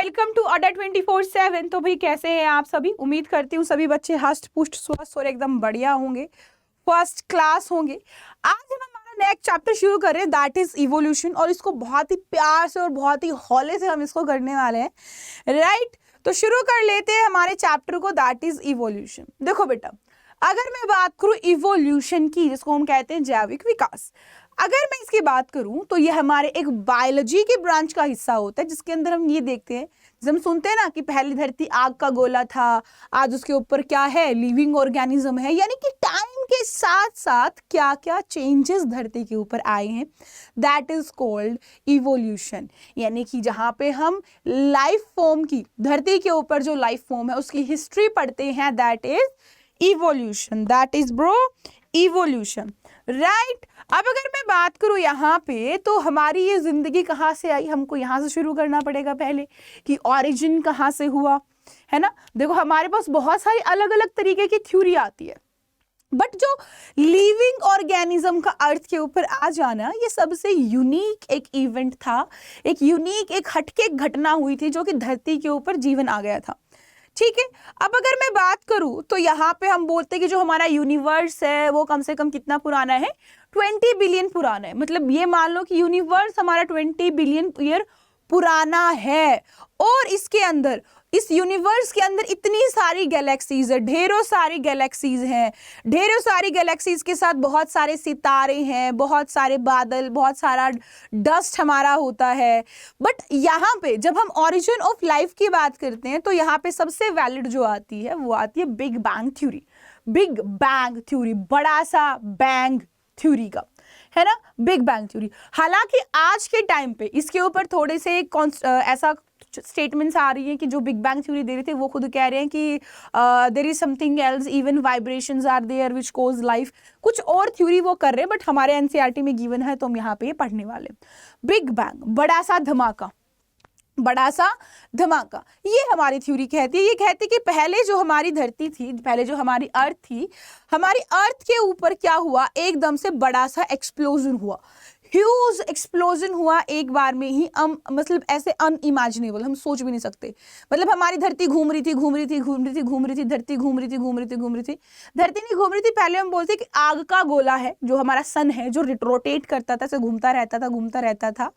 Welcome to अड्डा 24/7। तो भाई कैसे हैं आप सभी? उम्मीद करती हूँ सभी बच्चे हष्ट पुष्ट स्वस्थ और एकदम बढ़िया होंगे, फर्स्ट क्लास होंगे। आज हम हमारा नेक्स्ट चैप्टर शुरू कर रहे हैं, दैट इज इवोल्यूशन। और इसको बहुत ही प्यार से और बहुत ही हौले से हम इसको करने वाले हैं, राइट? तो शुरू कर लेते हैं हमारे चैप्टर को, दैट इज इवोल्यूशन। देखो बेटा, अगर मैं बात करूं इवोल्यूशन की, जिसको हम कहते हैं जैविक विकास, अगर मैं इसकी बात करूं तो ये हमारे एक बायोलॉजी के ब्रांच का हिस्सा होता है, जिसके अंदर हम ये देखते हैं, जब हम सुनते हैं ना कि पहली धरती आग का गोला था, आज उसके ऊपर क्या है, लिविंग ऑर्गेनिज्म है। यानी कि टाइम के साथ साथ क्या क्या चेंजेस धरती के ऊपर आए हैं, दैट इज कॉल्ड इवोल्यूशन। यानी कि जहां पे हम लाइफ फॉर्म की, धरती के ऊपर जो लाइफ फॉर्म है उसकी हिस्ट्री पढ़ते हैं, that is evolution, that is bro evolution, right? अब अगर मैं बात करूं यहाँ पे, तो हमारी ये जिंदगी कहाँ से आई, हमको यहाँ से शुरू करना पड़ेगा पहले कि ऑरिजिन कहाँ से हुआ, है ना? देखो, हमारे पास बहुत सारी अलग अलग तरीके की थ्योरी आती है, बट जो लिविंग ऑर्गेनिज्म का अर्थ के ऊपर आ जाना, ये सबसे यूनिक एक इवेंट था, एक यूनिक, एक हटके घटना हुई थी, जो कि धरती के ऊपर जीवन आ गया था। ठीक है, अब अगर मैं बात करूं तो यहाँ पे हम बोलते हैं कि जो हमारा यूनिवर्स है वो कम से कम कितना पुराना है, 20 बिलियन पुराना है। मतलब ये मान लो कि यूनिवर्स हमारा 20 बिलियन ईयर पुराना है, और इसके अंदर, इस यूनिवर्स के अंदर इतनी सारी गैलेक्सीज है, ढेरों सारी गैलेक्सीज हैं, ढेरों सारी गैलेक्सीज के साथ बहुत सारे सितारे हैं, बहुत सारे बादल, बहुत सारा डस्ट हमारा होता है। बट यहाँ पे जब हम ओरिजिन ऑफ लाइफ की बात करते हैं, तो यहाँ पे सबसे वैलिड जो आती है वो आती है big bang theory. Big bang theory, बड़ा सा बैंग थ्योरी का, है ना, बिग बैंग थ्योरी। हालांकि आज के टाइम पे इसके ऊपर थोड़े से ऐसा स्टेटमेंट्स आ रही है कि जो बिग बैंग थ्योरी दे रहे थे वो खुद कह रहे हैं कि there is something else, even vibrations are there which cause life, कुछ और थ्योरी वो कर रहे हैं, बट हमारे एनसीईआरटी में गिवन है तो हम यहाँ पे पढ़ने वाले। बिग बैंग, बड़ा सा धमाका, बड़ा सा धमाका, ये हमारी थ्योरी कहती है। ये कहती है कि पहले जो हमारी धरती थी, पहले जो हमारी अर्थ थी, हमारी अर्थ के ऊपर क्या हुआ, एकदम से बड़ा सा एक्सप्लोजन हुआ, ह्यूज एक्सप्लोजन हुआ एक बार में ही। मतलब ऐसे अनइमेजिनेबल, हम सोच भी नहीं सकते। मतलब हमारी धरती घूम रही थी, घूम रही थी, घूम रही थी, घूम रही थी, धरती घूम रही थी, घूम रही थी, घूम रही थी, धरती नहीं घूम रही थी। पहले हम बोलते कि आग का गोला है, जो हमारा सन है, जो रोटेट करता था, घूमता रहता था, घूमता रहता था।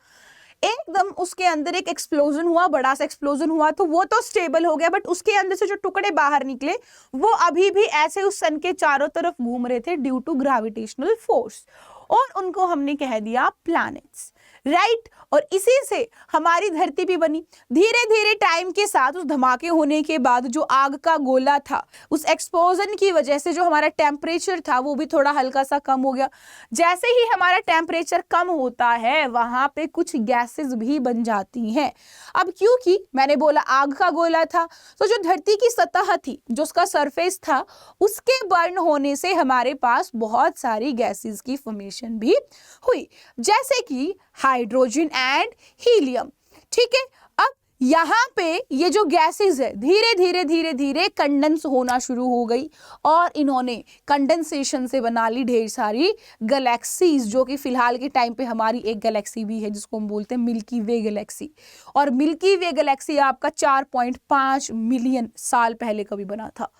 एकदम उसके अंदर एक एक्सप्लोजन हुआ, बड़ा सा एक्सप्लोजन हुआ, तो वो तो स्टेबल हो गया, बट उसके अंदर से जो टुकड़े बाहर निकले वो अभी भी ऐसे उस सन के चारों तरफ घूम रहे थे ड्यू टू ग्रेविटेशनल फोर्स, और उनको हमने कह दिया प्लैनेट्स, राइट? और इसी से हमारी धरती भी बनी। धीरे धीरे टाइम के साथ उस धमाके होने के बाद जो आग का गोला था, उस एक्सप्लोजन की वजह से जो हमारा टेम्परेचर था वो भी थोड़ा हल्का सा कम हो गया। जैसे ही हमारा टेम्परेचर कम होता है, वहां पे कुछ गैसेस भी बन जाती हैं। अब क्योंकि मैंने बोला आग का गोला था, तो जो धरती की सतह थी, जो उसका सरफेस था, उसके बर्न होने से हमारे पास बहुत सारी गैसेस की फॉर्मेशन भी हुई, जैसे कि हाइड्रोजन एंड हीलियम। ठीक है, अब यहाँ पे ये जो गैसेस है धीरे धीरे धीरे धीरे कंडेंस होना शुरू हो गई, और इन्होंने कंडेंसेशन से बना ली ढेर सारी गैलेक्सीज, जो कि फिलहाल के टाइम पे हमारी एक गैलेक्सी भी है जिसको हम बोलते हैं मिल्की वे गैलेक्सी। और मिल्की वे गैलेक्सी आपका 4.5 मिलियन साल पहले कभी बना था,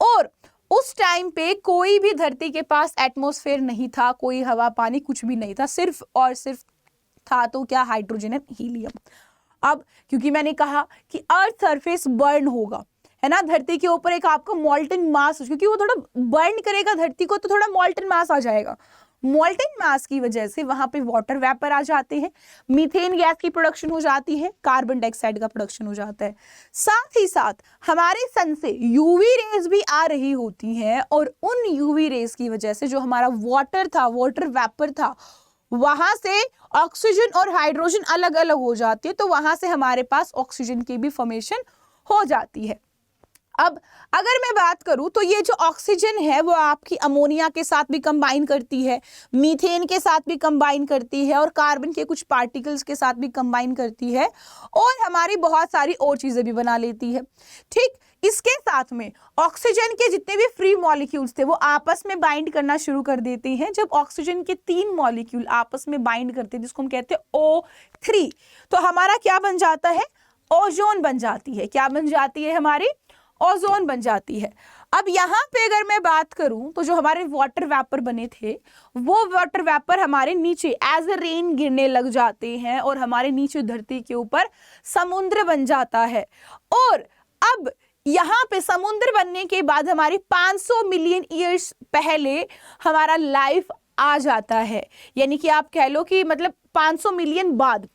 और उस टाइम पे कोई भी धरती के पास एटमॉस्फेयर नहीं था, कोई हवा पानी कुछ भी नहीं था, सिर्फ और सिर्फ था तो क्या, हाइड्रोजन एंड हीलियम। अब क्योंकि मैंने कहा कि अर्थ सरफेस बर्न होगा, है ना, धरती के ऊपर एक आपका मॉल्टन मास, क्योंकि वो थोड़ा बर्न करेगा धरती को, तो थोड़ा मॉल्टन मास आ जाएगा। मॉल्टन मास की वजह से वहां पे वाटर वेपर आ जाते हैं, मीथेन गैस की प्रोडक्शन हो जाती है, कार्बन डाइऑक्साइड का प्रोडक्शन हो जाता है। साथ ही साथ हमारे सन से यूवी रेज भी आ रही होती हैं, और उन यूवी रेज की वजह से जो हमारा वाटर था, वाटर वेपर था, वहां से ऑक्सीजन और हाइड्रोजन अलग अलग हो जाती है, तो वहां से हमारे पास ऑक्सीजन की भी फॉर्मेशन हो जाती है। अब अगर मैं बात करूं तो ये जो ऑक्सीजन है वो आपकी अमोनिया के साथ भी कंबाइन करती है, मीथेन के साथ भी कंबाइन करती है, और कार्बन के कुछ पार्टिकल्स के साथ भी कंबाइन करती है, और हमारी बहुत सारी और चीजें भी बना लेती है। ठीक, इसके साथ में ऑक्सीजन के जितने भी फ्री मॉलिक्यूल्स थे वो आपस में बाइंड करना शुरू कर देते हैं। जब ऑक्सीजन के 3 मॉलिक्यूल आपस में बाइंड करते हैं, जिसको हम कहते हैं O3, तो हमारा क्या बन जाता है, ओजोन बन जाती है। क्या बन जाती है हमारी? ओजोन बन जाती है। अब यहाँ पे अगर मैं बात करूं तो जो हमारे वाटर वेपर बने थे वो वाटर वेपर हमारे नीचे एज ए रेन गिरने लग जाते हैं और हमारे नीचे धरती के ऊपर समुद्र बन जाता है। और अब यहाँ पे समुद्र बनने के बाद हमारी 500 मिलियन ईयर्स पहले हमारा लाइफ आ जाता है, यानी कि आप कह लो कि मतलब 500 मिलियन बाद,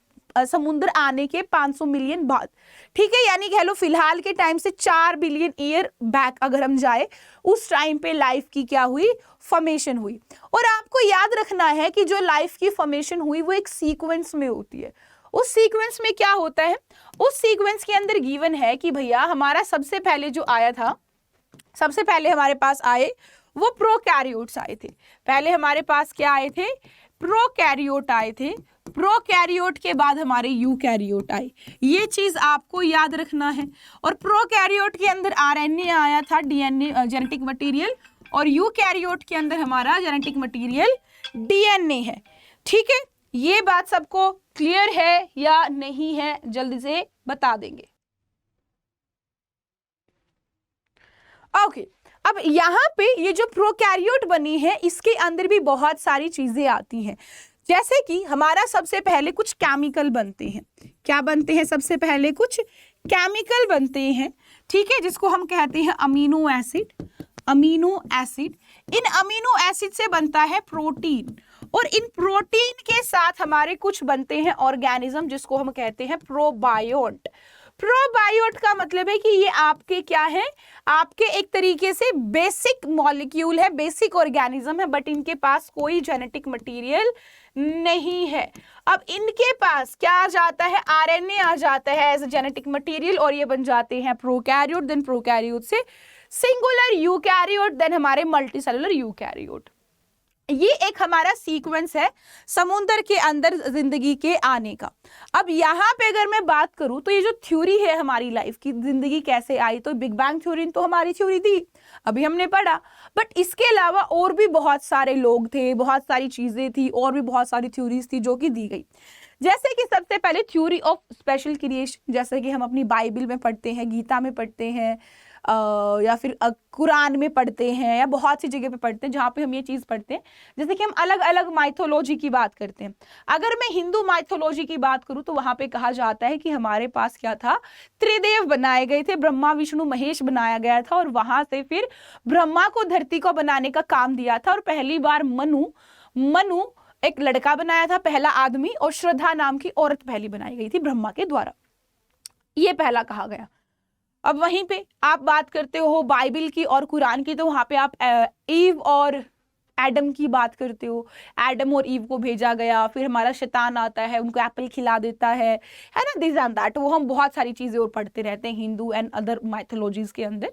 समुद्र आने के 500 मिलियन बाद, ठीक है, यानी कह लो फिलहाल के टाइम से 4 बिलियन ईयर बैक अगर हम जाए, उस टाइम पे लाइफ की क्या हुई? फॉर्मेशन हुई। और आपको याद रखना है कि जो लाइफ की फॉर्मेशन हुई वो एक सीक्वेंस में होती है। उस सीक्वेंस में क्या होता है? उस सीक्वेंस के अंदर गिवन है कि भैया हमारा सबसे पहले जो आया था, सबसे पहले हमारे पास आए वो प्रोकैरियोट्स आए थे। पहले हमारे पास क्या आए थे? प्रोकैरियोट आए थे। प्रोकैरियोट के बाद हमारे यूकैरियोट आए। ये चीज आपको याद रखना है। और प्रोकैरियोट के अंदर आरएनए आया था, डीएनए जेनेटिक मटेरियल, और यूकैरियोट के अंदर हमारा जेनेटिक मटेरियल डीएनए है। ठीक है, ये बात सबको क्लियर है या नहीं है? जल्दी से बता देंगे। ओके, अब यहाँ पे ये जो प्रोकैरियोट बनी है इसके अंदर भी बहुत सारी चीजें आती हैं, जैसे कि हमारा सबसे पहले कुछ केमिकल बनते हैं। क्या बनते हैं? सबसे पहले कुछ केमिकल बनते हैं, ठीक है, जिसको हम कहते हैं अमीनो एसिड। अमीनो एसिड, इन अमीनो एसिड से बनता है प्रोटीन, और इन प्रोटीन के साथ हमारे कुछ बनते हैं ऑर्गेनिज्म जिसको हम कहते हैं प्रोबायोट। प्रोबायोट का मतलब है कि ये आपके क्या है? आपके एक तरीके से बेसिक मॉलिक्यूल है, बेसिक ऑर्गेनिज्म है, बट इनके पास कोई जेनेटिक मटेरियल नहीं है। अब इनके पास क्या आ जाता है? आरएनए आ जाता है एज ए जेनेटिक मटेरियल, और ये बन जाते हैं प्रोकैरियोट। देन प्रोकैरियोट से सिंगुलर यूकैरियोट, देन हमारे मल्टीसेलुलर यूकैरियोट। ये एक हमारा सीक्वेंस है समुद्र के अंदर जिंदगी के आने का। अब यहाँ पे अगर मैं बात करूं तो ये जो थ्योरी है हमारी लाइफ की, जिंदगी कैसे आई, तो बिग बैंग थ्योरी तो हमारी थ्योरी थी, अभी हमने पढ़ा, बट इसके अलावा और भी बहुत सारे लोग थे, बहुत सारी चीजें थी, और भी बहुत सारी थ्योरीज थी जो कि दी गई। जैसे कि सबसे पहले थ्योरी ऑफ स्पेशल क्रिएशन, जैसे कि हम अपनी बाइबल में पढ़ते हैं, गीता में पढ़ते हैं, या फिर कुरान में पढ़ते हैं, या बहुत सी जगह पे पढ़ते हैं जहाँ पे हम ये चीज़ पढ़ते हैं। जैसे कि हम अलग अलग माइथोलॉजी की बात करते हैं। अगर मैं हिंदू माइथोलॉजी की बात करूँ तो वहाँ पे कहा जाता है कि हमारे पास क्या था? त्रिदेव बनाए गए थे, ब्रह्मा विष्णु महेश बनाया गया था, और वहाँ से फिर ब्रह्मा को धरती को बनाने का काम दिया था, और पहली बार मनु एक लड़का बनाया था, पहला आदमी, और श्रद्धा नाम की औरत पहली बनाई गई थी ब्रह्मा के द्वारा, ये पहला कहा गया। अब वहीं पे आप बात करते हो बाइबल की और कुरान की, तो वहां पे आप ईव और एडम की बात करते हो। एडम और ईव को भेजा गया, फिर हमारा शैतान आता है, उनको एप्पल खिला देता है ना, दिस एंड दैट। वो हम बहुत सारी चीजें और पढ़ते रहते हैं हिंदू एंड अदर माइथोलॉजीज के अंदर।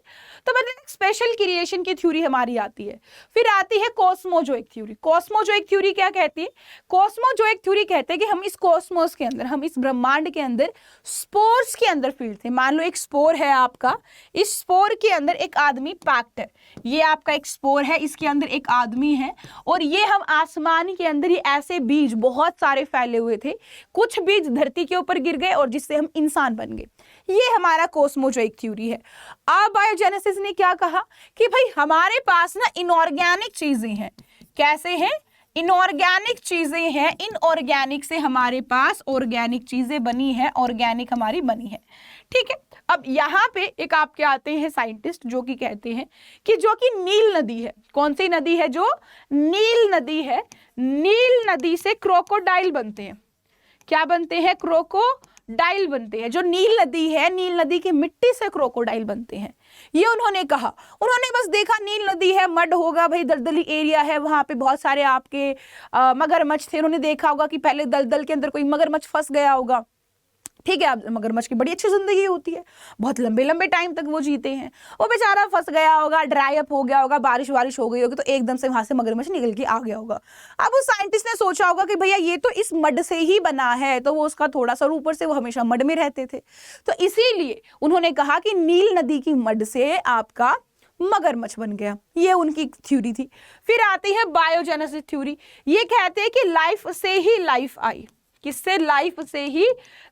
तो मतलब स्पेशल क्रिएशन की थ्योरी हमारी आती है। फिर आती है कॉस्मोजोइक थ्योरी। कॉस्मोजोइक थ्योरी क्या कहती है? कॉस्मोजोइक थ्योरी कहते हैं कि हम इस कॉस्मोस के अंदर, हम इस ब्रह्मांड के अंदर स्पोर्स के अंदर फील्ड थे। मान लो एक स्पोर है आपका, इस स्पोर के अंदर एक आदमी पैक्ड है, ये आपका एक स्पोर है, इसके अंदर एक आदमी है, और ये हम आसमान के अंदर ये ऐसे बीज बहुत सारे फैले हुए थे, कुछ बीज धरती के ऊपर गिर गए और जिससे हम इंसान बन गए। ये हमारा कॉस्मोजोइक थ्योरी है। अबायोजेनेसिस ने क्या कहा कि भाई हमारे पास ना इनऑर्गेनिक चीजें हैं। कैसे हैं? इनऑर्गेनिक चीजें हैं, इनऑर्गेनिक से हमारे पास ऑर्गेनिक चीजें बनी है, ऑर्गेनिक हमारी बनी है। ठीक है, अब यहाँ पे एक आपके आते हैं साइंटिस्ट जो कि कहते हैं कि जो कि नील नदी है, कौन सी नदी है? जो नील नदी है, नील नदी से क्रोकोडाइल बनते हैं। क्या बनते हैं? क्रोकोडाइल बनते हैं। जो नील नदी है, नील नदी की मिट्टी से क्रोकोडाइल बनते हैं, ये उन्होंने कहा। उन्होंने बस देखा नील नदी है, मड होगा भाई, दलदली एरिया है, वहां पे बहुत सारे आपके मगरमच्छ थे। उन्होंने देखा होगा कि पहले दलदल के अंदर कोई मगरमच्छ फंस गया होगा, ठीक है। अब मगरमच्छ की बड़ी अच्छी जिंदगी होती है, बहुत लंबे लंबे टाइम तक वो जीते हैं। वो बेचारा फंस गया होगा, ड्राई अप हो गया होगा, बारिश वारिश हो गई होगी, तो एकदम से वहां से मगरमच्छ निकल के आ गया होगा। अब उस साइंटिस्ट ने सोचा होगा कि भैया ये तो इस मड से ही बना है, तो वो उसका थोड़ा सा ऊपर से वो हमेशा मड में रहते थे, तो इसीलिए उन्होंने कहा कि नील नदी की मड से आपका मगरमच्छ बन गया। ये उनकी थ्योरी थी। फिर आती है बायोजेनेसिस थ्योरी। ये कहते हैं कि लाइफ से ही लाइफ आई। किससे? लाइफ से ही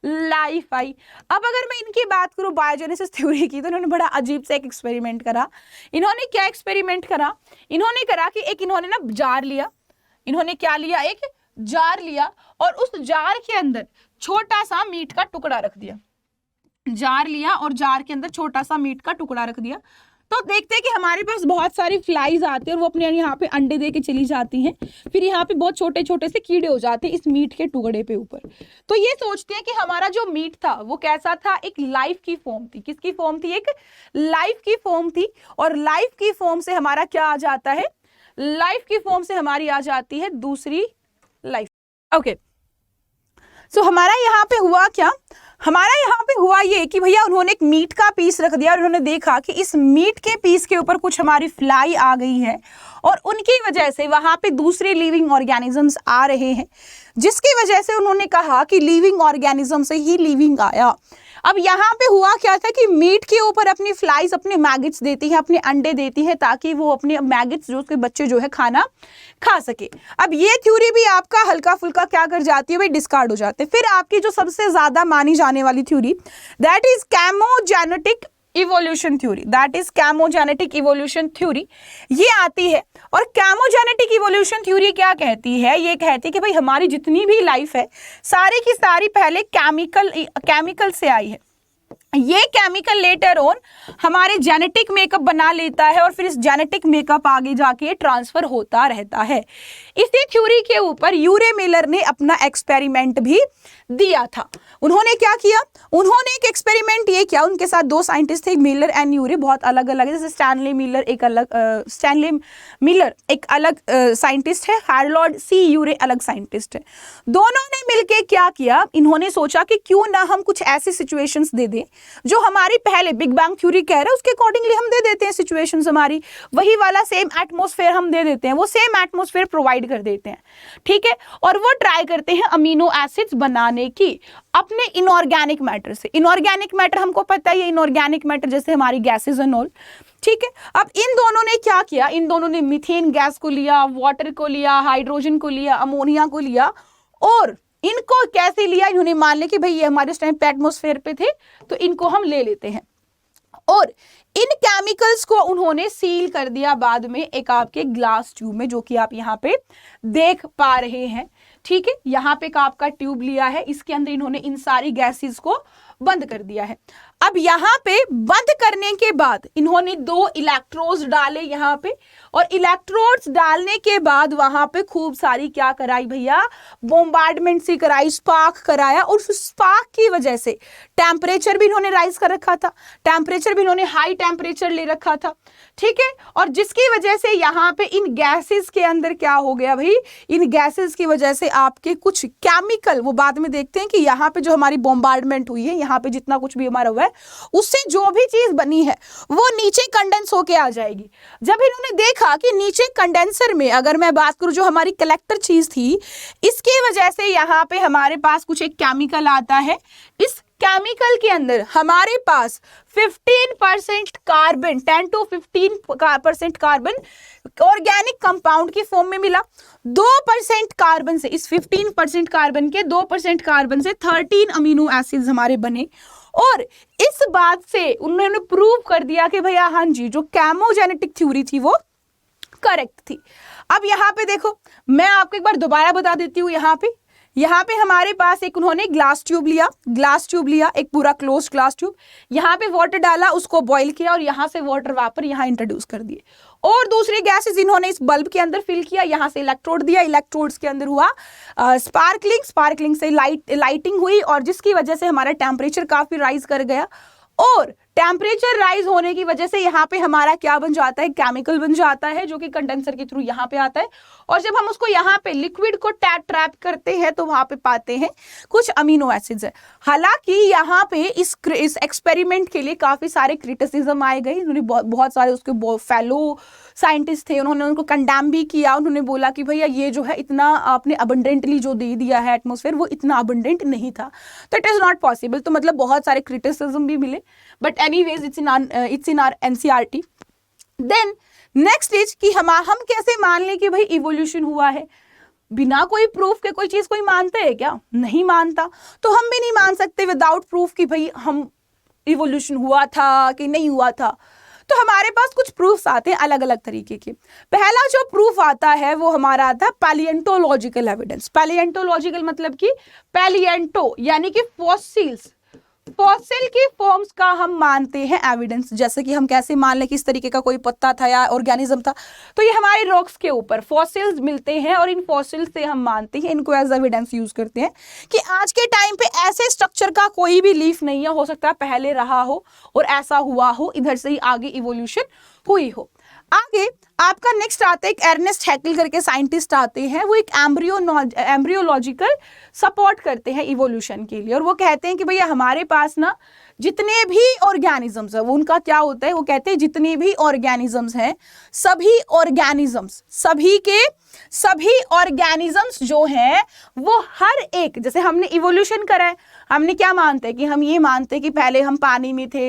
लाइफ आई। अब अगर मैं इनकी बात करूं बायोजेनेसिस थ्योरी की, तो इन्होंने बड़ा अजीब सा एक एक्सपेरिमेंट करा। इन्होंने क्या एक्सपेरिमेंट करा? इन्होंने करा कि एक इन्होंने ना जार लिया, इन्होंने क्या लिया? एक जार लिया और उस जार के अंदर छोटा सा मीट का टुकड़ा रख दिया। जार लिया और जार के अंदर छोटा सा मीट का टुकड़ा रख दिया। तो देखते हैं कि हमारे पास बहुत सारी फ्लाइज आती हैं और वो अपने यहाँ पे अंडे दे के चली जाती हैं, फिर यहाँ पे बहुत छोटे छोटे से कीड़े हो जाते हैं इस मीट के टुकड़े पे ऊपर। तो ये सोचते हैं कि हमारा जो मीट था वो कैसा था? एक लाइफ की फॉर्म थी। किसकी फॉर्म थी? एक लाइफ की फॉर्म थी। और लाइफ की फॉर्म से हमारा क्या आ जाता है? लाइफ की फॉर्म से हमारी आ जाती है दूसरी लाइफ। ओके, सो हमारा यहाँ पे हुआ क्या? हमारा यहाँ पे हुआ ये कि भैया उन्होंने एक मीट का पीस रख दिया और उन्होंने देखा कि इस मीट के पीस के ऊपर कुछ हमारी फ्लाई आ गई है और उनकी वजह से वहां पे दूसरे लिविंग ऑर्गेनिजम्स आ रहे हैं, जिसकी वजह से उन्होंने कहा कि लिविंग ऑर्गेनिज्म से ही लिविंग आया। अब यहाँ पे हुआ क्या था कि मीट के ऊपर अपनी फ्लाइज अपने मैगेट्स देती है, अपने अंडे देती है, ताकि वो अपने मैगेट्स जो उसके बच्चे जो है खाना खा सके। अब ये थ्योरी भी आपका हल्का फुल्का क्या कर जाती है भाई? डिस्कार्ड हो जाते हैं। फिर आपकी जो सबसे ज्यादा मानी जाने वाली theory, that is chemogenetic evolution theory. That is chemogenetic evolution theory, ये आती है। और कैमोजेनेटिक इवोल्यूशन थ्योरी क्या कहती है? ये कहती है कि भाई हमारी जितनी भी लाइफ है सारी की सारी पहले केमिकल से आई है। ये केमिकल लेटर ऑन हमारे जेनेटिक मेकअप बना लेता है और फिर इस जेनेटिक मेकअप आगे जाके ट्रांसफर होता रहता है। इसी थ्योरी के ऊपर यूरे मिलर ने अपना एक्सपेरिमेंट भी दिया था। उन्होंने क्या किया? उन्होंने एक एक्सपेरिमेंट ये किया, उनके साथ दो साइंटिस्ट थे, मिलर एंड यूरे, बहुत अलग अलग है। जैसे स्टैनली मिलर एक अलग साइंटिस्ट है, हार्लोड सी यूरे अलग साइंटिस्ट है। दोनों ने मिलके क्या किया? इन्होंने सोचा कि क्यों ना हम कुछ ऐसी सिचुएशंस दे दें जो हमारी पहले बिग बैंग थ्योरी कह रहा है उसके अकॉर्डिंगली हम दे देते हैं सिचुएशंस, हमारी वही वाला सेम एटमॉस्फेयर हम दे देते हैं, वो सेम एटमॉस्फेयर प्रोवाइड कर देते हैं, ठीक है। और वो ट्राई करते हैं अमीनो एसिड्स बनाने की अपने इनऑर्गेनिक मैटर से। इनऑर्गेनिक मैटर हमको पता है, ये इनऑर्गेनिक मैटर जैसे हमारी गैसेज एंड ऑल, ठीक है। अब इन दोनों ने क्या किया? इन दोनों ने मीथेन गैस को लिया, वाटर को लिया, हाइड्रोजन को लिया, अमोनिया को लिया, और इनको कैसे लिया? इन्होंने मान लिया कि भाई ये हमारे उस टाइम पे एटमॉस्फेयर पे थे तो इनको हम ले लेते हैं, और इन केमिकल्स को उन्होंने सील कर दिया बाद में एक आपके ग्लास ट्यूब में, जो कि आप यहाँ पे देख पा रहे हैं, ठीक है। यहाँ पे एक आपका ट्यूब लिया है, इसके अंदर इन्होंने इन सारी गैसेस को बंद कर दिया है। अब यहाँ पे बंद करने के बाद इन्होंने 2 इलेक्ट्रोड्स डाले यहाँ पे, और इलेक्ट्रोड्स डालने के बाद वहां पे खूब सारी क्या कराई भैया? बॉम्बार्डमेंट सी कराई, स्पार्क कराया, और उस स्पार्क की वजह से टेम्परेचर भी इन्होंने राइज कर रखा था, टेम्परेचर भी इन्होंने हाई टेम्परेचर ले रखा था, ठीक है। और जिसकी वजह से यहाँ पे इन गैसेस के अंदर क्या हो गया भाई? इन गैसेस की वजह से आपके कुछ केमिकल, वो बाद में देखते हैं कि यहाँ पे जो हमारी बॉम्बार्डमेंट हुई है, यहाँ पे जितना कुछ भी हमारा हुआ है, उससे जो भी चीज बनी है वो नीचे कंडेंस होके आ जाएगी। जब इन्होंने देखा कि नीचे कंडेंसर में, अगर मैं बात करूं जो हमारी कलेक्टर चीज थी, इसकी वजह से यहाँ पे हमारे पास कुछ एक केमिकल आता है, इस केमिकल के अंदर हमारे पास 15% carbon, 10 to 15% carbon organic compound की फॉर्म में मिला। 2% कार्बन से, इस 15% कार्बन के 2% कार्बन से 13 अमीनो एसिड्स हमारे बने, और इस बात से उन्होंने प्रूव कर दिया कि भैया हाँ जी, जो कैमोजेनेटिक थ्योरी थी वो करेक्ट थी। अब यहाँ पे देखो, मैं आपको एक बार दोबारा बता देती हूँ। यहाँ पे हमारे पास एक उन्होंने ग्लास ट्यूब लिया, एक पूरा क्लोज ग्लास ट्यूब, यहाँ पे वाटर डाला, उसको बॉईल किया, और यहाँ से वाटर वेपर यहाँ इंट्रोड्यूस कर दिए, और दूसरी गैसेस इन्होंने इस बल्ब के अंदर फिल किया, यहाँ से इलेक्ट्रोड दिया, इलेक्ट्रोड्स के अंदर हुआ स्पार्कलिंग से लाइटिंग हुई, और जिसकी वजह से हमारा टेम्परेचर काफी राइज कर गया, और टेम्परेचर राइज होने की वजह से यहाँ पे हमारा क्या बन जाता है? केमिकल बन जाता है, जो कि कंडेंसर के थ्रू यहाँ पे आता है, और जब हम उसको यहाँ पे लिक्विड को ट्रैप करते हैं तो वहां पे पाते हैं कुछ अमीनो एसिड्स है। हालांकि यहाँ पे इस एक्सपेरिमेंट के लिए काफी सारे क्रिटिसिज्म आए गए, उन्होंने बहुत सारे उसके फेलो साइंटिस्ट थे, उन्होंने उनको कंडेम भी किया। उन्होंने बोला कि भैया ये जो है इतना आपने अबंडेंटली जो दे दिया है एटमॉस्फेयर, वो इतना अबंडेंट नहीं था, तो इट इज नॉट पॉसिबल। तो मतलब बहुत सारे क्रिटिसिज्म भी मिले, but anyways it's in our NCERT. Then next is कि हम कैसे मान लें कि भाई इवोल्यूशन हुआ है। बिना कोई प्रूफ के कोई चीज कोई मानते हैं क्या? नहीं मानता। तो हम भी नहीं मान सकते विदाउट प्रूफ कि भाई हम इवोल्यूशन हुआ था कि नहीं हुआ था। तो हमारे पास कुछ प्रूफ्स आते हैं अलग अलग तरीके के। पहला जो प्रूफ आता है वो हमारा आता है पैलिएंटोलॉजिकल एविडेंस। पैलिएंटोलॉजिकल मतलब कि पैलिएंटो यानी कि फॉसिल्स, फॉसिल की फॉर्म्स का हम मानते हैं एविडेंस। जैसे कि हम कैसे मान लें किस तरीके का कोई पत्ता था या ऑर्गेनिज्म था, तो ये हमारे रॉक्स के ऊपर फॉसिल्स मिलते हैं और इन फॉसिल्स से हम मानते हैं, इनको एज एविडेंस यूज करते हैं कि आज के टाइम पे ऐसे स्ट्रक्चर का कोई भी लीफ नहीं है, हो सकता है पहले रहा हो और ऐसा हुआ हो, इधर से ही आगे इवोल्यूशन हुई हो। आगे आपका नेक्स्ट आता है एक अर्नेस्ट हैकेल करके साइंटिस्ट आते हैं, वो एक एम्ब्रियोलॉजिकल सपोर्ट करते हैं इवोल्यूशन के लिए, और वो कहते हैं कि भैया हमारे पास ना जितने भी ऑर्गेनिजम्स है, वो उनका क्या होता है, वो कहते हैं जितने भी ऑर्गेनिजम्स हैं, सभी ऑर्गेनिजम्स, सभी ऑर्गेनिजम्स जो हैं वो हर एक, जैसे हमने इवोल्यूशन करा है, हमने क्या मानते हैं कि हम ये मानते हैं कि पहले हम पानी में थे,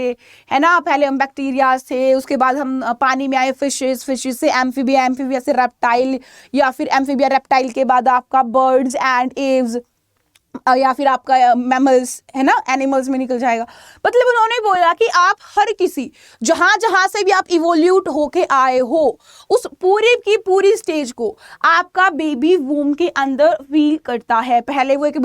है ना, पहले हम बैक्टीरिया थे, उसके बाद हम पानी में आए फिशेस, फिशेस से एम्फीबिया, एम्फीबिया से रेप्टाइल, या फिर एम्फीबिया रेप्टाइल के बाद आपका बर्ड्स एंड एव्स, या फिर आपका मैमल्स, है ना, एनिमल्स में निकल जाएगा। मतलब उन्होंने बोला कि आप हर किसी जहां से भी आप इवोल्यूट होके आए हो, उस पूरी की पूरी स्टेज को आपका बेबी वूम के अंदर फील करता है। पहले वो एक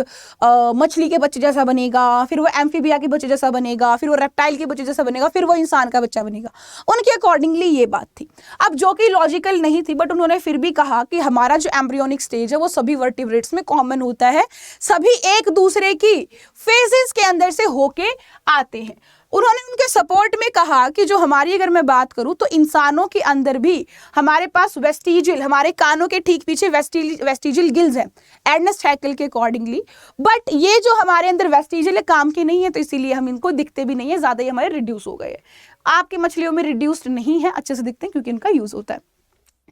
मछली के बच्चे जैसा बनेगा, फिर वो एम्फीबिया के बच्चे जैसा बनेगा, फिर वो रेप्टाइल के बच्चे जैसा बनेगा, फिर वो इंसान का बच्चा बनेगा। उनके अकॉर्डिंगली ये बात थी। अब जो कि लॉजिकल नहीं थी, बट उन्होंने फिर भी कहा कि हमारा जो एम्ब्रियोनिक स्टेज है वो सभी वर्टिब्रेट्स में कॉमन होता है, सभी एक दूसरे की फेजेस के अंदर से होके आते हैं। उन्होंने उनके सपोर्ट में कहा कि जो हमारी, अगर मैं बात करूं तो इंसानों के अंदर भी हमारे पास वेस्टिजियल, हमारे कानों के ठीक पीछे वेस्टिजियल गिल्स हैं अर्नेस्ट हैकेल के अकॉर्डिंगली, बट ये जो हमारे अंदर वेस्टिजियल काम के नहीं है, तो इसीलिए हम इनको दिखते भी नहीं है, ज्यादा ही हमारे रिड्यूस हो गए हैं। आपकी मछलियों में रिड्यूस्ड नहीं है, अच्छे से दिखते हैं क्योंकि इनका यूज होता है,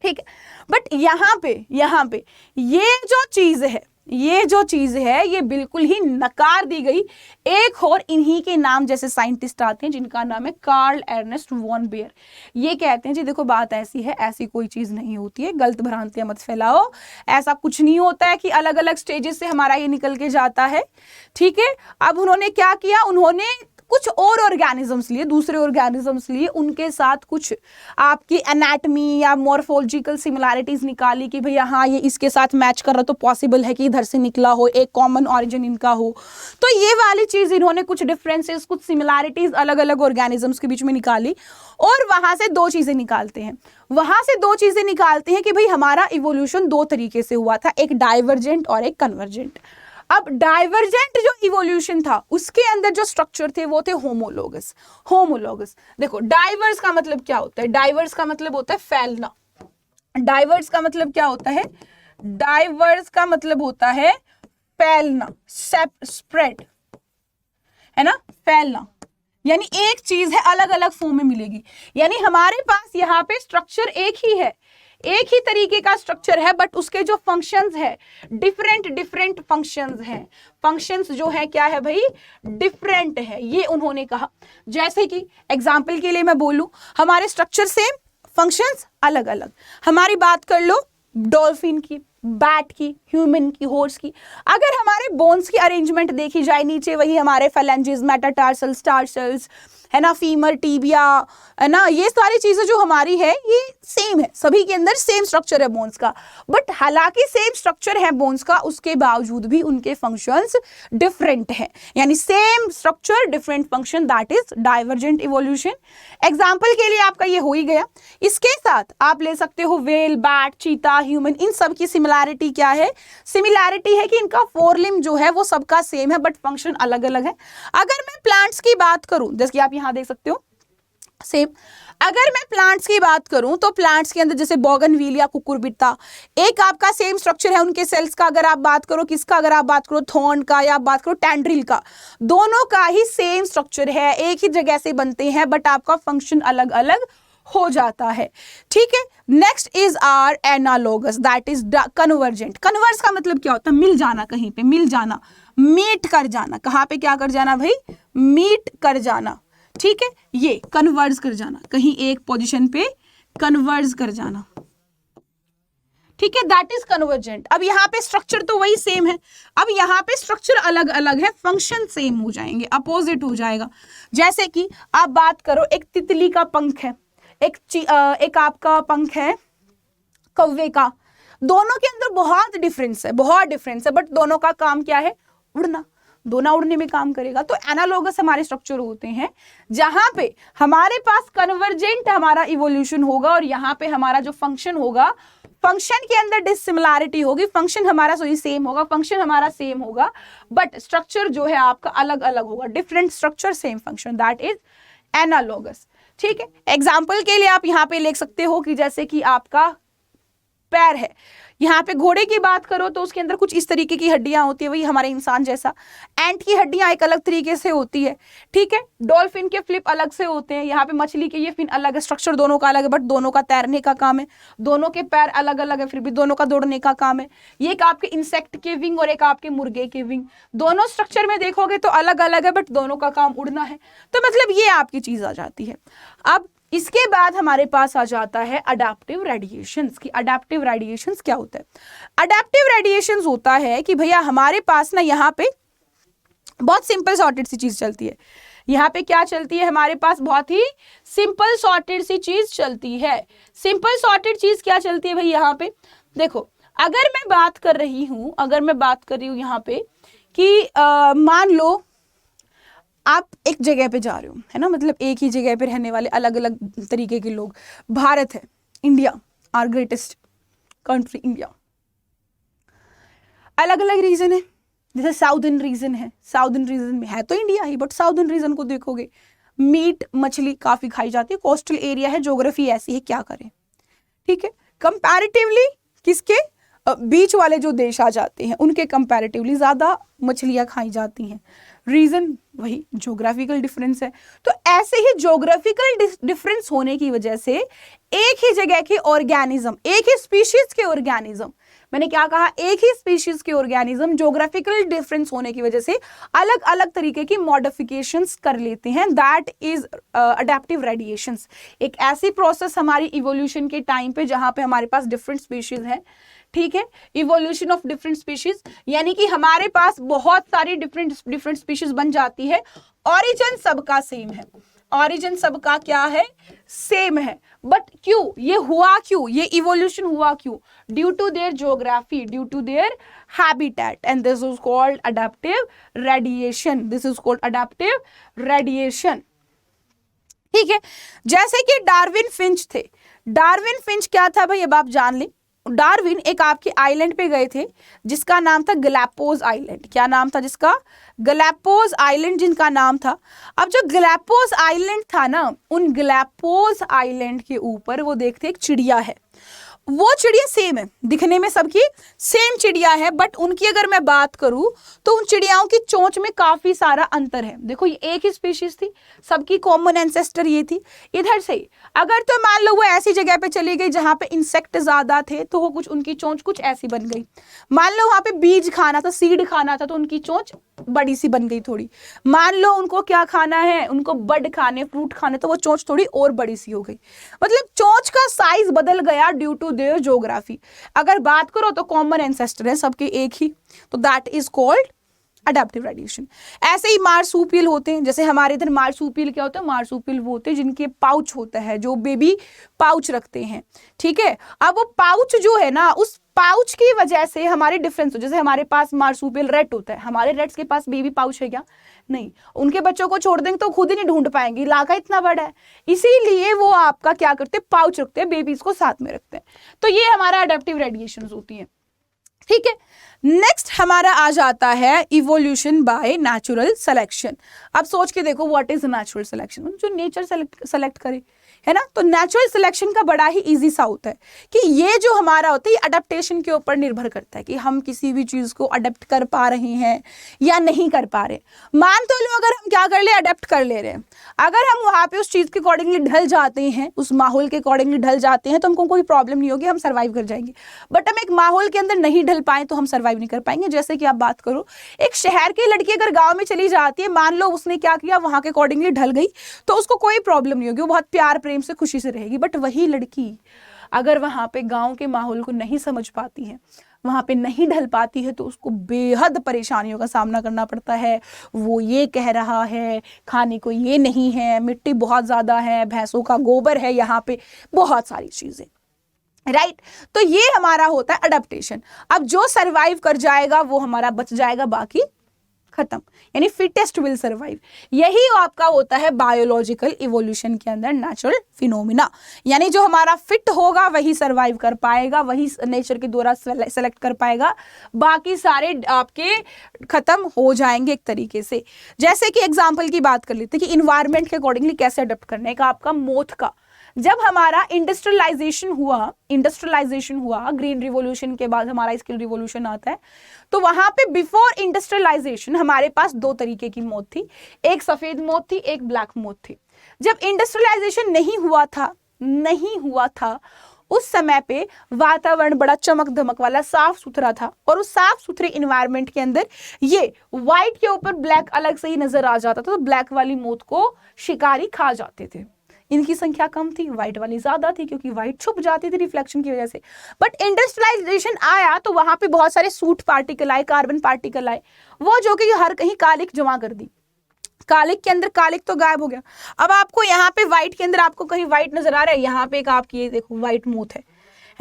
ठीक है। बट यहाँ पे ये जो चीज है ये बिल्कुल ही नकार दी गई। एक और इन्हीं के नाम जैसे साइंटिस्ट आते हैं जिनका नाम है कार्ल अर्नेस्ट वॉन बेयर। ये कहते हैं जी देखो बात ऐसी है, ऐसी कोई चीज नहीं होती है, गलत भ्रांतियां मत फैलाओ, ऐसा कुछ नहीं होता है कि अलग अलग स्टेजेस से हमारा ये निकल के जाता है, ठीक है। अब उन्होंने क्या किया, उन्होंने कुछ और ऑर्गेनिजम्स लिए, दूसरे ऑर्गेनिजम्स लिए, उनके साथ कुछ आपकी एनाटमी या मॉर्फोलॉजिकल सिमिलैरिटीज निकाली कि भैया हाँ ये इसके साथ मैच कर रहा, तो पॉसिबल है कि इधर से निकला हो, एक कॉमन ऑरिजिन इनका हो। तो ये वाली चीज इन्होंने कुछ डिफरेंसेस, कुछ सिमिलैरिटीज अलग अलग ऑर्गेनिजम्स के बीच में निकाली, और वहां से दो चीजें निकालते हैं कि भाई हमारा इवोल्यूशन दो तरीके से हुआ था, एक डाइवर्जेंट और एक कन्वर्जेंट। अब डाइवर्जेंट जो इवोल्यूशन था उसके अंदर जो स्ट्रक्चर थे वो थे होमोलोगस। देखो डाइवर्स का मतलब क्या होता है, डाइवर्स का मतलब होता है फैलना। डाइवर्स का मतलब क्या होता है, डाइवर्स का मतलब होता है फैलना, स्प्रेड, है ना, फैलना, यानी एक चीज है अलग अलग फॉर्म में मिलेगी। यानी हमारे पास यहाँ पे स्ट्रक्चर एक ही है, एक ही तरीके का स्ट्रक्चर है, बट उसके जो फंक्शंस है डिफरेंट फंक्शंस हैं। फंक्शंस जो है क्या है भाई, डिफरेंट है, ये उन्होंने कहा। जैसे कि एग्जांपल के लिए मैं बोलूं, हमारे स्ट्रक्चर सेम, फंक्शंस अलग अलग। हमारी बात कर लो डॉल्फिन की, बैट की, ह्यूमन की, हॉर्स की। अगर हमारे बोन्स की अरेंजमेंट देखी जाए, नीचे वही हमारे फेलेंजेस, मेटाटार्सल, स्टार्सल्स, है ना, फीमर, टीबिया, है ना, ये सारी चीजें जो हमारी है ये सेम है, सभी के अंदर सेम स्ट्रक्चर है बोन्स का। बट हालांकि सेम स्ट्रक्चर है बोन्स का, उसके बावजूद भी उनके फंक्शंस डिफरेंट है, यानी same structure different function, that is divergent evolution. Example के लिए आपका ये हो ही गया। इसके साथ आप ले सकते हो वेल, बैट, चीता, ह्यूमन, इन सब की सिमिलैरिटी क्या है, सिमिलैरिटी है कि इनका फोर लिम्ब जो है वो सबका सेम है, बट फंक्शन अलग अलग है। अगर मैं प्लांट्स की बात करूं, जैसे कि आप यहां देख सकते हो सेम, अगर मैं प्लांट्स की बात करूं तो प्लांट्स के अंदर जैसे बोगनविलिया, कुकुरबिट्टा, एक आपका सेम स्ट्रक्चर है उनके सेल्स का। अगर आप बात करो किसका, अगर आप बात करो थॉर्न का या आप बात करो टेंड्रिल का, दोनों का ही सेम स्ट्रक्चर है, एक ही जगह से बनते हैं, बट आपका फंक्शन अलग अलग हो जाता है, ठीक है। Next is are analogous, that is convergent. Converse का मतलब क्या होता है, मिल जाना, कहीं पे मिल जाना, मीट कर जाना। कहां पे क्या कर जाना भाई, मीट कर जाना, ठीक है, ये कन्वर्ज कर जाना, कहीं एक पोजीशन पे कन्वर्ज कर जाना, ठीक है, दैट इज कन्वर्जेंट। अब यहाँ पे स्ट्रक्चर तो वही सेम है, अब यहाँ पे स्ट्रक्चर अलग अलग है, फंक्शन सेम हो जाएंगे, अपोजिट हो जाएगा। जैसे कि आप बात करो, एक तितली का पंख है, एक आपका पंख है कौवे का, दोनों के अंदर बहुत डिफरेंस है, बहुत डिफरेंस है, बट दोनों का काम क्या है? उड़ना, दोनों उड़ने में काम करेगा। तो एनालॉगस हमारे स्ट्रक्चर होते हैं जहां पे हमारे पास कन्वर्जेंट हमारा इवोल्यूशन होगा और यहाँ पे हमारा जो फंक्शन होगा, फंक्शन के अंदर डिसिमिलैरिटी होगी, फंक्शन हमारा सेम होगा, फंक्शन हमारा सेम होगा, बट स्ट्रक्चर जो है आपका अलग अलग होगा, different structure same function, that is analogous. ठीक है, एग्जाम्पल के लिए आप यहाँ पे लिख सकते हो कि जैसे कि आपका पैर है, यहाँ पे घोड़े की बात करो तो उसके अंदर कुछ इस तरीके की हड्डियां होती है, वही हमारे इंसान जैसा। एंट की हड्डियां एक अलग तरीके से होती है, ठीक है। डॉल्फिन के फ्लिप अलग से होते हैं, यहाँ पे मछली के ये फिन अलग है, स्ट्रक्चर दोनों का अलग है, बट दोनों का तैरने का काम है, दोनों के पैर अलग अलग है, फिर भी दोनों का दौड़ने का काम है। ये एक आपके इंसेक्ट के विंग और एक आपके मुर्गे के विंग, दोनों स्ट्रक्चर में देखोगे तो अलग अलग है, बट दोनों का काम उड़ना है। तो मतलब ये आपकी चीज आ जाती है। अब इसके बाद हमारे पास आ जाता है अडैप्टिव रेडिएशंस की। अडैप्टिव रेडिएशंस क्या होता है? अडैप्टिव रेडिएशंस होता है कि भैया हमारे पास ना यहाँ पे बहुत सिंपल सॉर्टेड सी चीज चलती है। यहाँ पे क्या चलती है हमारे पास? बहुत ही सिंपल सॉर्टेड सी चीज चलती है। सिंपल सॉर्टेड चीज क्या चलती है भाई? यहाँ पे देखो, अगर मैं बात कर रही हूँ यहाँ पे कि मान लो आप एक जगह पे जा रहे हो, है ना, मतलब एक ही जगह पे रहने वाले अलग अलग तरीके के लोग। भारत है, India, our greatest country India, अलग अलग रीजन है। जैसे साउदर्न रीजन है, साउदर्न रीजन में है तो इंडिया ही, बट साउदर्न रीजन को देखोगे मीट मछली काफी खाई जाती है, कोस्टल एरिया है, ज्योग्राफी ऐसी है, क्या करें, ठीक है। कंपैरेटिवली किसके बीच वाले जो देश आ जाते हैं उनके कंपैरेटिवली ज्यादा मछलियां खाई जाती हैं। रीजन वही ज्योग्राफिकल डिफरेंस है। तो ऐसे ही ज्योग्राफिकल डिफरेंस होने की वजह से एक ही जगह के ऑर्गेनिज्म, एक ही स्पीशीज के ऑर्गेनिज्म, मैंने क्या कहा, एक ही स्पीशीज के ऑर्गेनिज्म ज्योग्राफिकल डिफरेंस होने की वजह से अलग अलग तरीके की मॉडिफिकेशंस कर लेते हैं। That is adaptive radiations. एक ऐसी प्रोसेस हमारी इवोल्यूशन के टाइम पे जहां पे हमारे पास डिफरेंट स्पीशीज है, ठीक है, इवोल्यूशन ऑफ डिफरेंट स्पीशीज, यानी कि हमारे पास बहुत सारी डिफरेंट स्पीशीज बन जाती है। ऑरिजिन सबका सेम है, ऑरिजिन सबका क्या है? सेम है, बट क्यों ये हुआ? क्यों ये इवोल्यूशन हुआ? क्यों? Due to their geography, due to their habitat, and this is called adaptive radiation. This is called adaptive radiation, ठीक है। जैसे कि डार्विन फिंच थे। डार्विन फिंच क्या था भाई, अब आप जान लें। डार्विन एक आपके आइलैंड पे गए थे जिसका नाम था गैलापागोस आइलैंड। क्या नाम था जिसका? गैलापागोस आइलैंड जिनका नाम था। अब जो गैलापागोस आइलैंड था ना, उन गैलापागोस आइलैंड के ऊपर वो देखते एक चिड़िया है। वो चिड़िया सेम है, दिखने में सबकी सेम चिड़िया है, बट उनकी अगर मैं बात करूं तो उन चिड़ियाओं की चोंच में काफी सारा अंतर है। देखो ये एक ही स्पीशीज थी, सबकी कॉमन एंसेस्टर ये थी। इधर से अगर तो मान लो वो ऐसी जगह पे चली गई जहां पे इंसेक्ट ज्यादा थे तो वो कुछ उनकी चोंच कुछ ऐसी बन गई। मान लो वहां पे बीज खाना था, सीड खाना था, तो उनकी चोंच बड़ी सी बन गई थोड़ी। मान लो उनको क्या खाना है, उनको बड खाने, फ्रूट खाने, तो वो चोंच थोड़ी और बड़ी सी हो गई। मतलब चोंच का साइज बदल गया ड्यू टू देयर ज्योग्राफी। अगर बात करो तो कॉमन एंसेस्टर है सबके एक ही, तो that is called adaptive radiation. ऐसे ही मार्सूपियल होते हैं, जैसे हमारे इधर मार्सूपियल क्या होता है? मार्सूपियल वो होते हैं जिनके पाउच होता है, जो बेबी पाउच रखते हैं, ठीक है। अब वो पाउच जो है ना, उस पाउच की वजह से हमारे डिफरेंस हो। जैसे हमारे पास मार्सूपियल रेट होता है, हमारे रेट्स के पास बेबी पाउच है क्या? नहीं। उनके बच्चों को छोड़ देंगे तो खुद ही नहीं ढूंढ पाएंगे, इलाका इतना बड़ा है, इसीलिए वो आपका क्या करते हैं? पाउच रखते हैं, बेबीज को साथ में रखते हैं। तो ये हमारा अडैप्टिव रेडिएशन होती है, ठीक है। नेक्स्ट हमारा आ जाता है इवोल्यूशन बाय नेचुरल सिलेक्शन। अब सोच के देखो व्हाट इज नेचुरल सिलेक्शन? जो नेचर सेलेक्ट करे, है ना। तो नेचुरल सिलेक्शन का बड़ा ही इजी सा होता है कि ये जो हमारा होता है, ये अडेप्टेशन के ऊपर निर्भर करता है कि हम किसी भी चीज को अडेप्ट कर पा रहे हैं या नहीं कर पा रहे। मान तो लो अगर हम क्या कर ले, अडेप्ट कर ले रहे हैं, अगर हम वहां पे उस चीज के अकॉर्डिंगली ढल जाते हैं, उस माहौल के अकॉर्डिंगली ढल जाते हैं, तो हमको कोई प्रॉब्लम नहीं होगी, हम सर्वाइव कर जाएंगे। बट हम एक माहौल के अंदर नहीं ढल पाए तो हम सर्वाइव नहीं कर पाएंगे। जैसे कि आप बात करो, एक शहर की लड़की अगर गांव में चली जाती है, मान लो उसने क्या किया, वहां के अकॉर्डिंगली ढल गई, तो उसको कोई प्रॉब्लम नहीं होगी, वो बहुत प्यार प्रेम से खुशी से रहेगी। बट वही लड़की अगर वहां पे गांव के माहौल को नहीं समझ पाती है, वहां पे नहीं ढल पाती है, तो उसको बेहद परेशानियों का सामना करना पड़ता है। वो ये कह रहा है खाने को ये नहीं है, मिट्टी बहुत ज्यादा है, भैंसों का गोबर है, यहाँ पे बहुत सारी चीजें, राइट। तो ये हमारा होता है अडेप्टेशन। अब जो सरवाइव कर जाएगा वो हमारा बच जाएगा, बाकी खत्म, यानी फिटेस्ट विल सर्वाइव। यही आपका होता है बायोलॉजिकल इवोल्यूशन के अंदर नेचुरल फिनोमिना, यानी जो हमारा फिट होगा वही सर्वाइव कर पाएगा, वही नेचर के द्वारा सेलेक्ट कर पाएगा, बाकी सारे आपके खत्म हो जाएंगे एक तरीके से। जैसे कि एग्जाम्पल की बात कर लेते हैं कि इन्वायरमेंट के अकॉर्डिंगली कैसे अडेप्ट करने का, आपका मोथ का जब हमारा इंडस्ट्रियलाइजेशन हुआ, ग्रीन रिवॉल्यूशन के बाद हमारा स्किल रिवॉल्यूशन आता है, तो वहां पे बिफोर इंडस्ट्रियलाइजेशन हमारे पास दो तरीके की मौत थी, एक सफेद मौत थी, एक ब्लैक मौत थी। जब इंडस्ट्रियलाइजेशन नहीं हुआ था उस समय पे वातावरण बड़ा चमक धमक वाला साफ सुथरा था, और उस साफ सुथरे इन्वायरमेंट के अंदर ये व्हाइट के ऊपर ब्लैक अलग से ही नजर आ जाता था, तो ब्लैक वाली मौत को शिकारी खा जाते थे। इनकी संख्या कम थी, व्हाइट वाली ज्यादा थी, क्योंकि व्हाइट छुप जाती थी रिफ्लेक्शन की वजह से। बट इंडस्ट्रियलाइजेशन आया तो वहां पे बहुत सारे सूट पार्टिकल आए, कार्बन पार्टिकल आए, वो जो कि हर कहीं कालिक जमा कर दी। कालिक के अंदर कालिक तो गायब हो गया। अब आपको यहाँ पे व्हाइट के अंदर आपको कहीं व्हाइट नजर आ रहा है, यहाँ पे एक आपकी ये देखो व्हाइट मोथ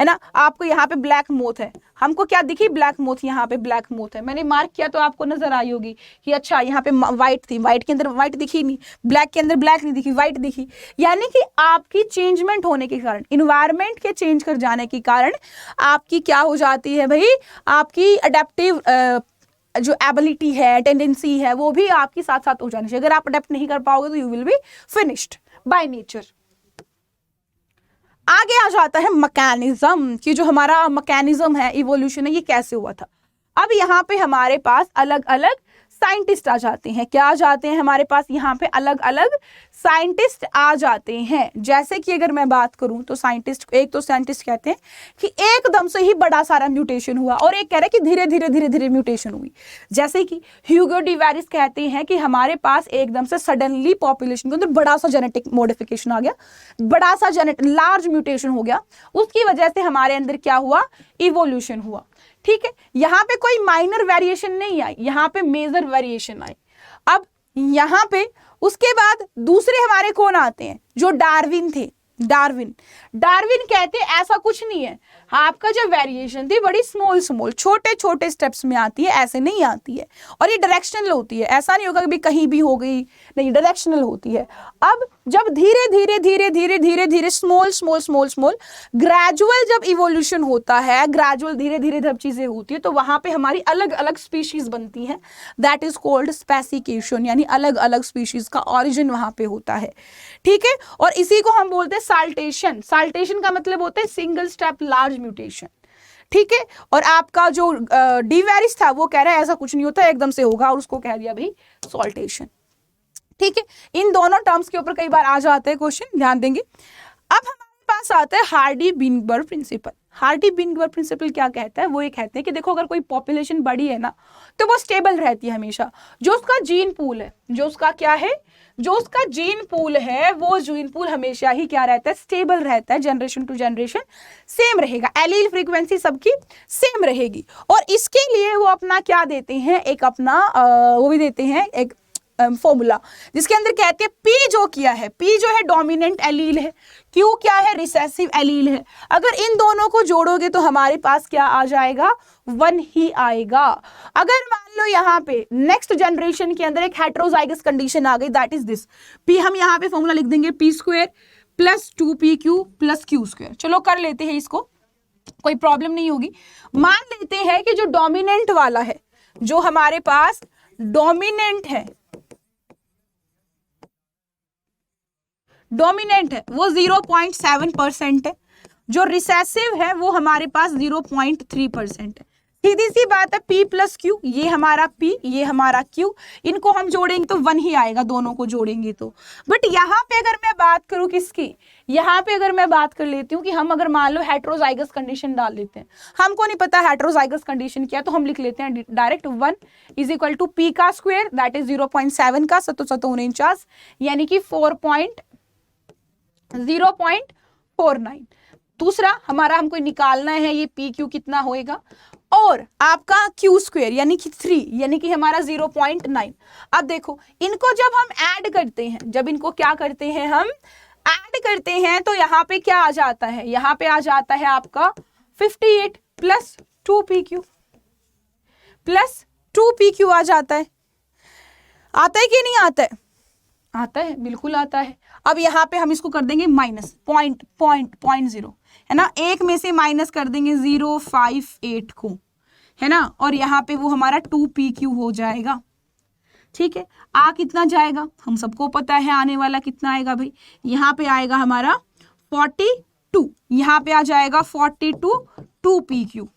है ना, आपको यहाँ पे ब्लैक मोथ है, हमको क्या दिखी, ब्लैक मोथ, यहाँ पे ब्लैक मोथ है, मैंने मार्क किया तो आपको नजर आई होगी कि अच्छा यहाँ पे व्हाइट थी, व्हाइट के अंदर व्हाइट दिखी नहीं, ब्लैक के अंदर ब्लैक नहीं दिखी, व्हाइट दिखी। यानी कि आपकी चेंजमेंट होने के कारण, इन्वायरमेंट के चेंज कर जाने के कारण आपकी क्या हो जाती है भाई, आपकी अडेप्टिव जो एबिलिटी है, टेंडेंसी है, वो भी आपकी साथ साथ हो जानी चाहिए। अगर आप अडेप्ट नहीं कर पाओगे तो you will be finished by nature. आगे आ जाता है मैकेनिज्म, कि जो हमारा मैकेनिज्म है, इवोल्यूशन है, ये कैसे हुआ था। अब यहाँ पे हमारे पास अलग अलग साइंटिस्ट आ जाते हैं। क्या आ जाते हैं हमारे पास यहाँ पे, अलग अलग साइंटिस्ट आ जाते हैं। जैसे कि अगर मैं बात करूं तो साइंटिस्ट, एक तो साइंटिस्ट कहते हैं कि एकदम से ही बड़ा सारा म्यूटेशन हुआ, और एक कह रहे हैं कि धीरे धीरे धीरे धीरे म्यूटेशन हुई। जैसे कि ह्यूगो डिवेरिस कहते हैं कि हमारे पास एकदम से सडनली पॉपुलेशन के अंदर बड़ा सा जेनेटिक मॉडिफिकेशन आ गया, बड़ा सा लार्ज म्यूटेशन हो गया, उसकी वजह से हमारे अंदर क्या हुआ, इवोल्यूशन हुआ। ठीक है, यहाँ पे कोई माइनर वेरिएशन नहीं आई, यहाँ पे मेजर वेरिएशन आई। अब यहाँ पे उसके बाद दूसरे हमारे कौन आते हैं, जो डार्विन थे। डार्विन कहते हैं ऐसा कुछ नहीं है, आपका जो वेरिएशन थी बड़ी स्मॉल छोटे छोटे स्टेप्स में आती है, ऐसे नहीं आती है, और ये डायरेक्शनल होती है। ऐसा नहीं होगा कि कहीं भी हो गई, नहीं, डायरेक्शनल होती है। अब जब धीरे धीरे धीरे धीरे धीरे धीरे स्मॉल ग्रेजुअल जब इवोल्यूशन होता है, ग्रेजुअल धीरे धीरे जब चीजें होती है, तो वहां पे हमारी अलग अलग स्पीशीज बनती हैं, दैट इज कॉल्ड स्पेसिफिकेशन, यानी अलग अलग स्पीशीज का ऑरिजिन वहां पे होता है। ठीक है, और इसी को हम बोलते हैं साल्टेशन। साल्टेशन का मतलब होता है सिंगल स्टेप लार्ज म्यूटेशन। ठीक है, और आपका जो डिवेरिस था वो कह रहा है ऐसा कुछ नहीं होता, एकदम से होगा, और उसको कह दिया भाई सॉल्टेशन। ठीक है, इन दोनों टर्म्स के ऊपर कई बार आ जाते हैं क्वेश्चन, ध्यान देंगे। अब हमारे पास आता है हार्डी-विनबर्ग प्रिंसिपल। हार्डी-विनबर्ग प्रिंसिपल क्या कहता है, वो ये कहते हैं कि देखो अगर कोई पॉपुलेशन बड़ी है ना, तो वो स्टेबल रहती है हमेशा। जो उसका जीन पूल है, जो उसका क्या है, जो उसका जीन पूल है, वो जीन पूल हमेशा ही क्या रहता है, स्टेबल रहता है, जनरेशन टू जनरेशन सेम रहेगा, एलील फ्रीक्वेंसी सबकी सेम रहेगी। और इसके लिए वो अपना क्या देते हैं, एक अपना वो भी देते हैं एक फॉर्मूला, जिसके अंदर कहते हैं पी जो किया है, पी जो है डोमिनेंट एलील है, क्यू क्या है, रिसेसिव एलील है। अगर इन दोनों को जोड़ोगे तो हमारे पास क्या आ जाएगा, 1 ही आएगा। अगर मान लो यहाँ पे नेक्स्ट जनरेशन के अंदर एक हेटेरोजाइगस कंडीशन आ गई, दैट इज दिस पी, हम यहाँ पे फॉर्मूला लिख देंगे P square plus 2pq plus Q square. चलो कर लेते हैं इसको, कोई प्रॉब्लम नहीं होगी। मान लेते हैं कि जो डोमिनेंट वाला है, जो हमारे पास डोमिनेंट है वो 0.7% है, जो रिसेसिव है वो हमारे पास 0.3% है। सीधी सी बात है, P प्लस Q, ये हमारा P, ये हमारा Q, इनको हम जोड़ेंगे तो 1 ही आएगा, दोनों को जोड़ेंगे तो। बट यहाँ पे अगर मैं बात करूं किसकी, यहाँ पे अगर मैं बात कर लेती हूँ कि हम अगर मान लो हेटेरोजाइगस कंडीशन डाल लेते हैं, हमको नहीं पता हेटेरोजाइगस कंडीशन क्या, तो हम लिख लेते हैं direct 1 is equal to P का स्क्वायर, दैट इज 0.7 का 749, यानी कि 0.49। दूसरा हमारा हमको निकालना है ये पी क्यू कितना होएगा, और आपका क्यू स्क्वेयर यानी कि 3 यानी कि हमारा 0.9। अब देखो इनको जब हम ऐड करते हैं, जब इनको क्या करते हैं हम ऐड करते हैं, तो यहाँ पे क्या आ जाता है, यहाँ पे आ जाता है आपका 58 प्लस 2pq प्लस 2pq आ जाता है। आता है कि नहीं आता है? आता है, बिल्कुल आता है। अब यहाँ पे हम इसको कर देंगे माइनस 0.0 है ना, एक में से माइनस कर देंगे 058 को, है ना, और यहाँ पे वो हमारा 2pq हो जाएगा। ठीक है, आ कितना जाएगा हम सबको पता है, आने वाला कितना आएगा भाई, यहाँ पे आएगा हमारा 42, यहाँ पे आ जाएगा 42 2pq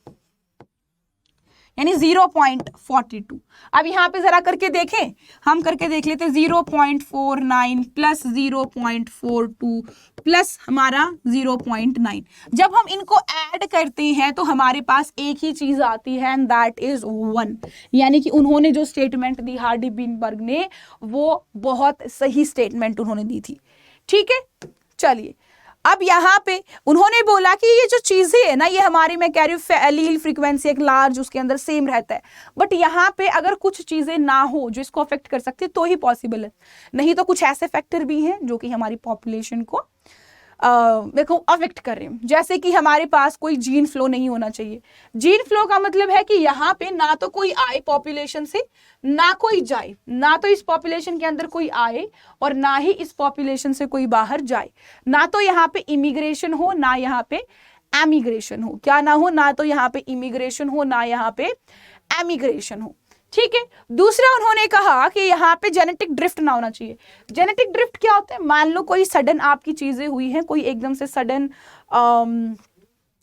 यानी 0.42। अब यहाँ पे जरा करके देखें, हम करके देख लेते हैं 0.49 प्लस 0.42 प्लस हमारा 0.9। जब हम इनको ऐड करते हैं तो हमारे पास एक ही चीज आती है एंड दैट इज 1। यानी कि उन्होंने जो स्टेटमेंट दी हार्डी बीनबर्ग ने, वो बहुत सही स्टेटमेंट उन्होंने दी थी। ठीक है, चलिए अब यहाँ पे उन्होंने बोला कि ये जो चीजें है ना, ये हमारी मैं कह रही हूँ एलील फ्रीक्वेंसी एक लार्ज उसके अंदर सेम रहता है, बट यहाँ पे अगर कुछ चीजें ना हो जो इसको अफेक्ट कर सकती है तो ही पॉसिबल है, नहीं तो कुछ ऐसे फैक्टर भी हैं जो कि हमारी पॉपुलेशन को देखो अफेक्ट कर रहे हैं। जैसे कि हमारे पास कोई जीन फ्लो नहीं होना चाहिए। जीन फ्लो का मतलब है कि यहाँ पे ना तो कोई आए पॉपुलेशन से, ना कोई जाए, ना तो इस पॉपुलेशन के अंदर कोई आए और ना ही इस पॉपुलेशन से कोई बाहर जाए, ना तो यहाँ पे इमिग्रेशन हो ना यहाँ पे एमिग्रेशन हो। क्या ना हो, ना तो यहाँ पे इमिग्रेशन हो ना यहाँ पे एमिग्रेशन हो। ठीक है, दूसरा उन्होंने कहा कि यहाँ पे जेनेटिक ड्रिफ्ट ना होना चाहिए। जेनेटिक ड्रिफ्ट क्या होता है, मान लो कोई सडन आपकी चीजें हुई हैं, कोई एकदम से सडन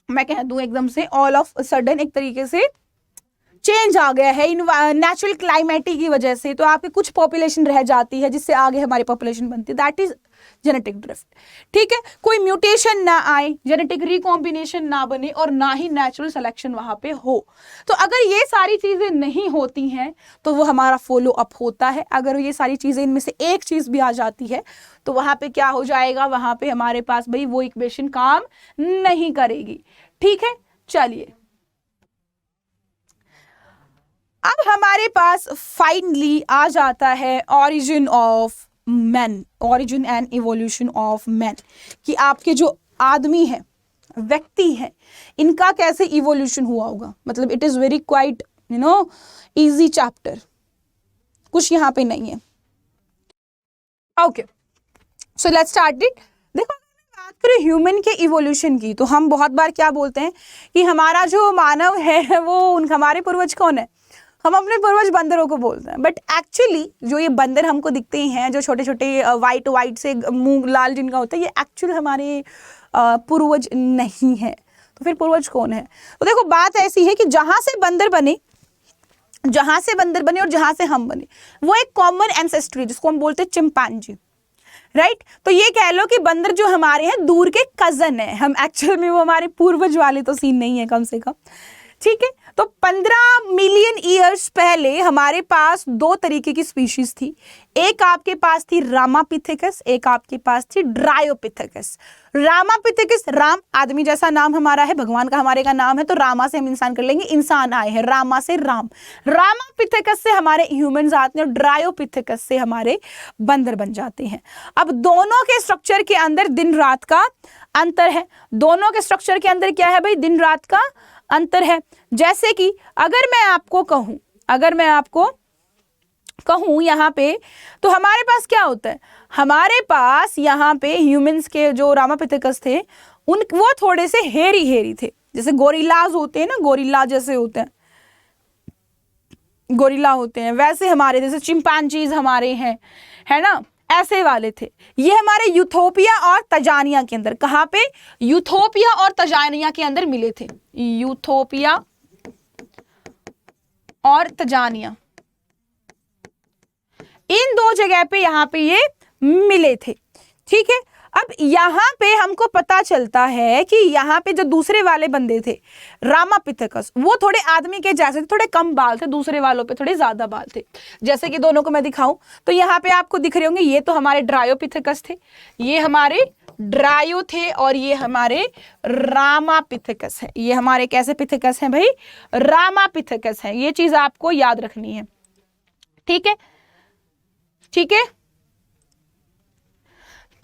मैं कह दूं एकदम से ऑल ऑफ सडन एक तरीके से चेंज आ गया है नेचुरल क्लाइमेटी की वजह से, तो आपकी कुछ पॉपुलेशन रह जाती है जिससे आगे हमारी पॉपुलेशन बनती है, दैट इज जेनेटिक ड्रिफ्ट। ठीक है, कोई म्यूटेशन ना आए, जेनेटिक रिकॉम्बिनेशन ना बने और ना ही नेचुरल सिलेक्शन वहां पे हो। तो अगर ये सारी चीजें नहीं होती हैं तो वो हमारा फॉलो अप होता है। अगर ये सारी चीजें इनमें से एक चीज भी आ जाती है तो वहां पे क्या हो जाएगा, वहां पे हमारे पास भाई वो इक्वेशन काम नहीं करेगी। ठीक है, चलिए अब हमारे पास फाइनली आ जाता है origin of man, origin and evolution of man, कि आपके जो आदमी है, व्यक्ति है, इनका कैसे इवोल्यूशन हुआ होगा। मतलब it is very quite easy chapter, कुछ यहाँ पे नहीं है। Okay, so let's start it. देखो बात करें ह्यूमन के इवोल्यूशन की, तो हम बहुत बार क्या बोलते हैं कि हमारा जो मानव है वो हमारे पूर्वज कौन है, हम अपने पूर्वज बंदरों को बोलते हैं। बट एक्चुअली जो ये बंदर हमको दिखते हैं, जो छोटे छोटे वाइट से मुंह लाल जिनका होता है, ये एक्चुअल हमारे पूर्वज नहीं है। तो फिर पूर्वज कौन है? तो देखो बात ऐसी है कि जहां से बंदर बने और जहां से हम बने, वो एक कॉमन एंसेस्ट्री जिसको हम बोलते हैं चिंपैंजी, राइट। तो ये कह लो कि बंदर जो हमारे हैं दूर के कजन है, हम एक्चुअल में वो हमारे पूर्वज वाले तो सीन नहीं है कम से कम। ठीक है, तो 15 मिलियन ईयर्स पहले हमारे पास दो तरीके की स्पीशीज थी। एक आपके पास थी रामापिथेकस, एक आपके पास थी ड्रायोपिथेकस। रामापिथेकस, राम आदमी जैसा नाम हमारा है, भगवान का हमारे का नाम है, तो रामा से हम इंसान कर लेंगे, इंसान आए हैं, रामा से राम। रामापिथेकस से हमारे ह्यूमंस आते हैं और ड्रायोपिथेकस से हमारे बंदर बन जाते हैं। अब दोनों के स्ट्रक्चर के अंदर दिन रात का अंतर है। दोनों के स्ट्रक्चर के अंदर क्या है भाई, दिन रात का अंतर है। जैसे कि अगर मैं आपको कहूं यहाँ पे, तो हमारे पास क्या होता है, हमारे पास यहाँ पे ह्यूमंस के जो रामापिथेकस थे वो थोड़े से हेरी थे, जैसे गोरिल्लाज होते हैं ना, गोरिल्ला जैसे होते हैं, गोरिल्ला होते हैं, वैसे हमारे जैसे चिंपैंजीज हमारे हैं, है ना, ऐसे वाले थे। ये हमारे यूथोपिया और तंजानिया के अंदर, कहाँ पे, यूथोपिया और तंजानिया के अंदर मिले थे। यूथोपिया और तंजानिया, इन दो जगह पे यहाँ पे ये मिले थे। ठीक है, अब यहाँ पे हमको पता चलता है कि यहाँ पे जो दूसरे वाले बंदे थे रामापिथेकस, वो थोड़े आदमी के जैसे थे, थोड़े कम बाल थे, दूसरे वालों पे थोड़े ज्यादा बाल थे। जैसे कि दोनों को मैं दिखाऊं तो यहाँ पे आपको दिख रहे होंगे, ये तो हमारे ड्रायोपिथेकस थे, ये हमारे ड्रायो थे और ये हमारे रामापिथेकस है। ये हमारे कैसे पिथेकस हैं भाई? रामापिथेकस है। ये चीज आपको याद रखनी है, ठीक है, ठीक है।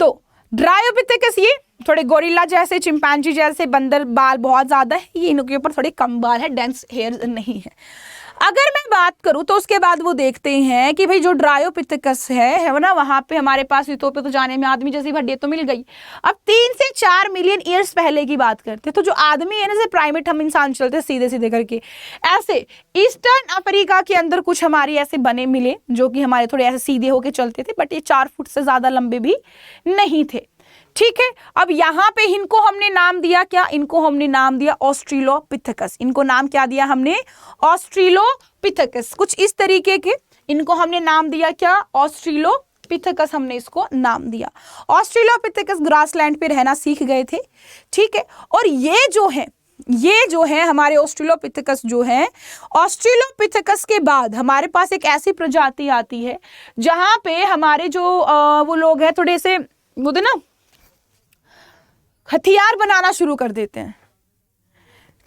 तो ड्रायोपिथेकस ये थोड़े गोरिल्ला जैसे, चिंपैंजी जैसे, बंदर बाल बहुत ज्यादा है, ये इनके ऊपर थोड़े कम बाल है, डेंस हेयर नहीं है। अगर मैं बात करूं तो उसके बाद वो देखते हैं कि भाई जो ड्रायोपिथेकस है ना, वहां पे हमारे पास इथोपिया तो जाने में आदमी जैसी हड्डी तो मिल गई। अब 3 से 4 मिलियन ईयर्स पहले की बात करते हैं, तो जो आदमी है ना, जैसे प्राइमेट हम इंसान चलते सीधे सीधे करके, ऐसे ईस्टर्न अफ्रीका के अंदर कुछ हमारी ऐसे बने मिले जो कि हमारे थोड़े ऐसे सीधे होके चलते थे, बट ये 4 फुट से ज्यादा लंबे भी नहीं थे, ठीक है। अब यहाँ पे इनको हमने नाम दिया क्या? इनको हमने नाम दिया ऑस्ट्रेलोपिथेकस। इनको नाम क्या दिया हमने? ऑस्ट्रेलोपिथेकस। कुछ इस तरीके के इनको हमने नाम दिया क्या? ऑस्ट्रेलोपिथेकस हमने इसको नाम दिया। ऑस्ट्रेलोपिथेकस ग्रासलैंड पे रहना सीख गए थे, ठीक है। और ये जो है हमारे ऑस्ट्रेलोपिथेकस जो है, ऑस्ट्रेलोपिथेकस के बाद हमारे पास एक ऐसी प्रजाति आती है जहां पे हमारे जो वो लोग हैं थोड़े से वो ना हथियार बनाना शुरू कर देते हैं,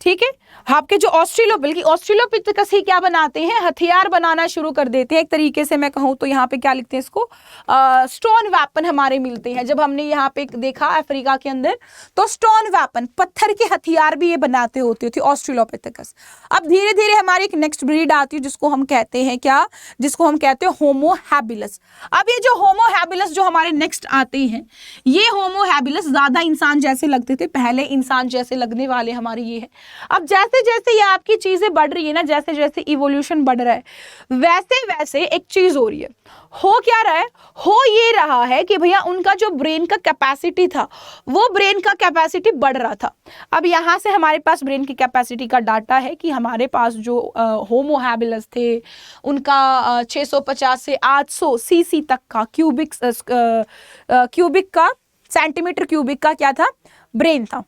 ठीक है। आपके जो बल्कि ऑस्ट्रेलोपिथेकस ही क्या बनाते हैं? हथियार बनाना शुरू कर देते हैं। एक तरीके से मैं कहूँ तो यहाँ पे क्या लिखते हैं इसको? स्टोन वेपन हमारे मिलते हैं। जब हमने यहाँ पे देखा अफ्रीका के अंदर, तो स्टोन वेपन, पत्थर के हथियार भी ये बनाते होते थे ऑस्ट्रेलोपिथेकस। अब धीरे धीरे हमारी एक नेक्स्ट ब्रीड आती है जिसको हम कहते हैं क्या? जिसको हम कहते हैं होमो हैबिलस। अब ये जो होमो हैबिलस जो हमारे नेक्स्ट आते हैं, ये होमो हैबिलस ज्यादा इंसान जैसे लगते थे, पहले इंसान जैसे लगने वाले हमारे ये है। अब जैसे जैसे ये आपकी चीजें बढ़ रही है ना, जैसे जैसे इवोल्यूशन बढ़ रहा है, वैसे वैसे एक चीज हो रही है। हो क्या रहा है? हो ये रहा है कि भैया उनका जो ब्रेन का कैपेसिटी था, वो ब्रेन का कैपेसिटी बढ़ रहा था। अब यहाँ से हमारे पास ब्रेन की कैपेसिटी का डाटा है कि हमारे पास जो होमो हैबिलस थे, उनका 650 से 800 सीसी तक का क्यूबिक का सेंटीमीटर क्यूबिक का क्या था? ब्रेन था,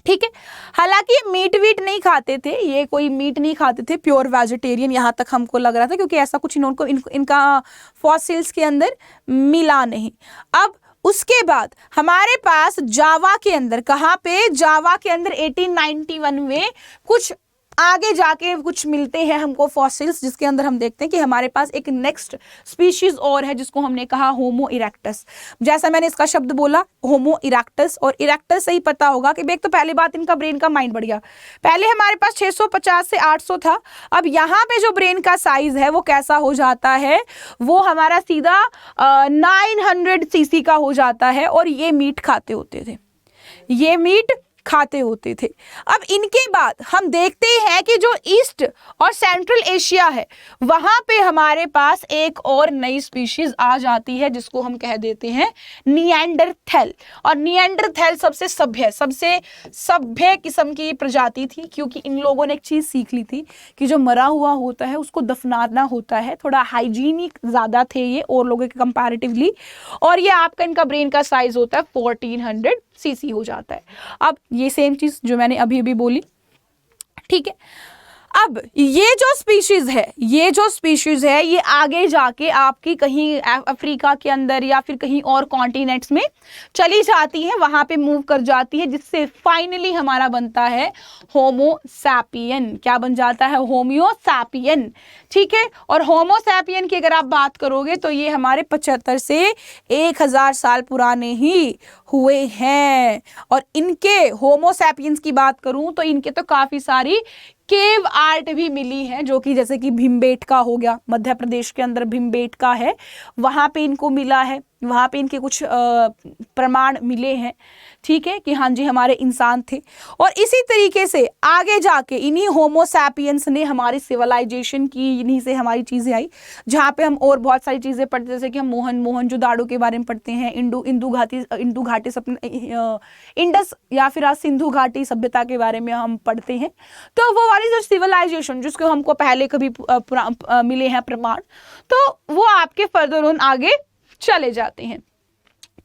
ठीक है। हालांकि ये मीट वीट नहीं खाते थे, ये कोई मीट नहीं खाते थे, प्योर वेजिटेरियन यहाँ तक हमको लग रहा था, क्योंकि ऐसा कुछ इनका फॉसिल्स के अंदर मिला नहीं। अब उसके बाद हमारे पास जावा के अंदर, कहाँ पे? जावा के अंदर 1891 में कुछ आगे जाके कुछ मिलते हैं हमको फॉसिल्स, जिसके अंदर हम देखते हैं कि हमारे पास एक नेक्स्ट स्पीशीज और है जिसको हमने कहा होमो इरेक्टस। जैसा मैंने इसका शब्द बोला होमो इरेक्टस, और इरेक्टस से ही पता होगा कि एक तो पहली बात इनका ब्रेन का माइंड बढ़ गया। पहले हमारे पास 650 से 800 था, अब यहाँ पे जो ब्रेन का साइज है वो कैसा हो जाता है? वो हमारा सीधा 900 सीसी का हो जाता है, और ये मीट खाते होते थे, ये मीट खाते होते थे। अब इनके बाद हम देखते हैं कि जो ईस्ट और सेंट्रल एशिया है, वहां पे हमारे पास एक और नई स्पीशीज आ जाती है जिसको हम कह देते हैं निएंडरथैल। और निएंडरथैल सबसे सभ्य किस्म की प्रजाति थी, क्योंकि इन लोगों ने एक चीज सीख ली थी कि जो मरा हुआ होता है उसको दफनाना होता है। थोड़ा हाइजीनिक ज्यादा थे ये और लोगों के कंपैरेटिवली, और ये आपका इनका ब्रेन का साइज होता है 1400 सीसी हो जाता है। अब ये सेम चीज जो मैंने अभी अभी बोली, ठीक है। अब ये जो स्पीशीज है ये आगे जाके आपकी कहीं अफ्रीका के अंदर या फिर कहीं और कॉन्टिनेंट्स में चली जाती है, वहां पे मूव कर जाती है, जिससे फाइनली हमारा बनता है होमो सैपियन। क्या बन जाता है? होमियो सैपियन, ठीक है। और होमो सैपियन की अगर आप बात करोगे तो ये हमारे 75 से 1000 साल पुराने ही हुए हैं। और इनके होमो सैपियंस की बात करूं तो इनके तो काफी सारी केव आर्ट भी मिली है, जो कि जैसे कि भीमबेटका हो गया, मध्य प्रदेश के अंदर भीमबेटका है, वहां पे इनको मिला है, वहां पे इनके कुछ प्रमाण मिले हैं, ठीक है, कि हाँ जी हमारे इंसान थे। और इसी तरीके से आगे जाके इन्हीं होमो सैपियंस ने हमारी सिविलाइजेशन की, इन्हीं से हमारी चीजें आई, जहाँ पे हम और बहुत सारी चीजें पढ़ते, जैसे कि हम मोहनजोदाड़ो के बारे में पढ़ते हैं, इंडस या फिर आज सिंधु घाटी सभ्यता के बारे में हम पढ़ते हैं। तो वो वाली जो सिविलाइजेशन जिसको हमको पहले कभी मिले हैं प्रमाण, तो वो आपके फर्दर ऑन आगे चले जाते हैं,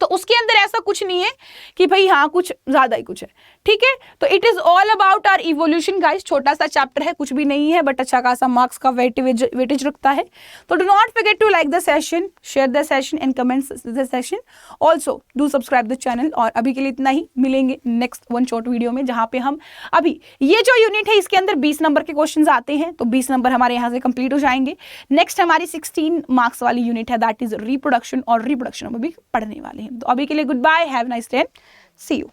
तो उसके अंदर ऐसा कुछ नहीं है कि भाई हाँ कुछ ज्यादा ही कुछ है, ठीक है। तो it is all about our evolution guys, छोटा सा चैप्टर है, कुछ भी नहीं है, बट अच्छा खासा मार्क्स का वेटेज रखता है। तो do not forget to like the session, share the session and comment the session, also do subscribe the channel. और अभी के लिए इतना ही, मिलेंगे नेक्स्ट वन शॉर्ट वीडियो में, जहाँ पे हम अभी ये जो यूनिट है इसके अंदर 20 नंबर के क्वेश्चन आते हैं, तो 20 नंबर हमारे यहाँ से कंप्लीट हो जाएंगे। नेक्स्ट हमारी 16 मार्क्स वाली यूनिट है, दैट इज रिप्रोडक्शन, और रिप्रोडक्शन में भी पढ़ने वाले हैं। तो अभी के लिए goodbye, have nice day, see you.